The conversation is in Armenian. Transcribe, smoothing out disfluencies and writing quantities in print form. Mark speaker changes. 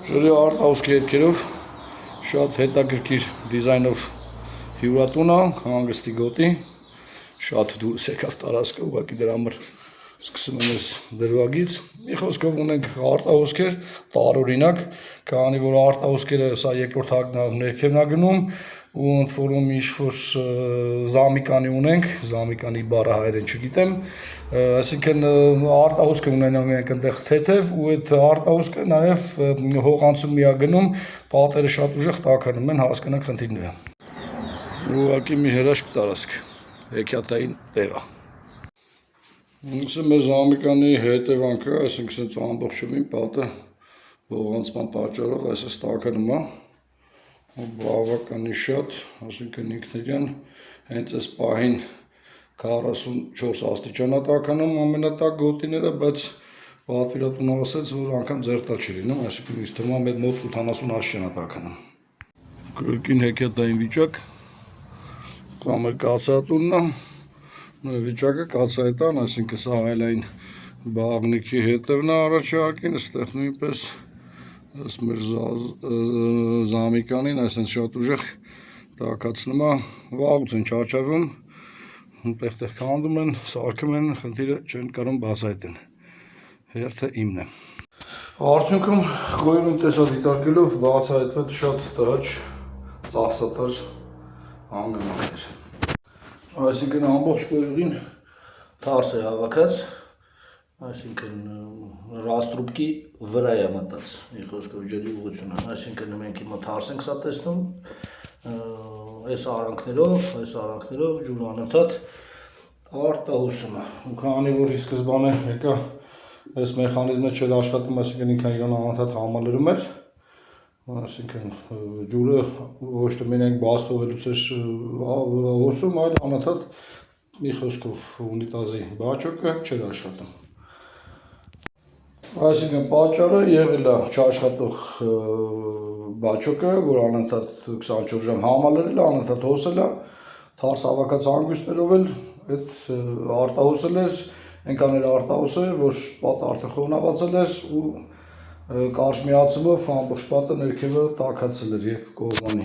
Speaker 1: Ժրի արտահոսքի հետքերով շատ հետաքրքիր դիզայնով հյուրատուն է, հանգստի գոտի, շատ դուրս եկավ տարածքը, ուղղակի դրա համար սկսում եմ ես դրվագից։ Մի խոսքով ունենք արտահոսքեր, տարօրինակ, քանի որ արտահոսքերը սա երկրորդ ներքևն է գնում ու ընդ որում ինչ-որ զամիկանի ունենք, զամիկանի բառը հայերեն չգիտեմ, այսինքն արտահոսքը ունենանք այնտեղ թեթև ու այդ արտահոսքը նաև հողանցումի է գնում, պատերը շատ ուժեղ տաքանում են, հասկանանք խնդիրները։ Ուղղակի մի հրաշք տարածք, հեքիաթային տեղ է։ Մեր զամիկանի հետևանքը, այսինքն ամբողջովին պատը հողանցման պատճառով այսպես տաքանում է, բավականին շատ, այսինքն ինքնիրան հենց այս պահին 44 աստիճան է տաքանում ամենատաք գոտիները, բայց պատվիրատունը ասաց, որ անգամ ձերտալ չի լինում, այսինքն ինձ թվում է մեր մոտ 80 աստիճան է տաքանում։ Կրկին հեքիաթային վիճակ, կամ էլ կաթսայատունն է, վիճակը կաթսայատան, այսինքն սա այլային բաղնիքի հետևն է առաջարկին, այստեղ նույնպես ըստ մեր զամիկանին, այսինքն շատ ուժեղ տաքացնում է, վաղուց են չարչարվում, տեղ-տեղ քանդում են, սարքում են, խնդիրը չեն կարող բացահայտեն, հերթը իմն է։ Արդյունքում գոյուն տեսադիտարկելով բացահայտվեց շատ տհաճ ծախսատար հանգամանքներ։ Այսինքն ամբողջ գոյուղին թարս է հավաքած, այսինքն ռաստրուպկի վրա է մտած, մի խոսքով ջրի ուղղությունը, այսինքն մենք հիմա թարս ենք սա տեսնում, այս արանքներով ջուրը անընդհատ արտահոսում է, ու քանի որ ի սկզբանե եկա այս մեխանիզմը չէր աշխատում, այսինքն ինքն իրան անընդհատ համալրում էր, այսինքն ջուրը ոչ թե մենակ բաց թողելուց էր հոսում, այլ անընդհատ մի խոսքով ունիտազի բաճոկը չէր աշխատում։ Այսինքն պատճառը եղել է չաշխատող բաճոկը, որ անընդհատ 24 ժամ համալրել է, անընդհատ հոսել է, թարս հավաքած հանգույցներով էլ այդ արտահոսել էր, այնքան էր արտահոսել, որ պատը արդեն խոնավացել էր ու կարճ միացումով ամբողջ պատը ներքևը տաքացել էր երկու կողմանի։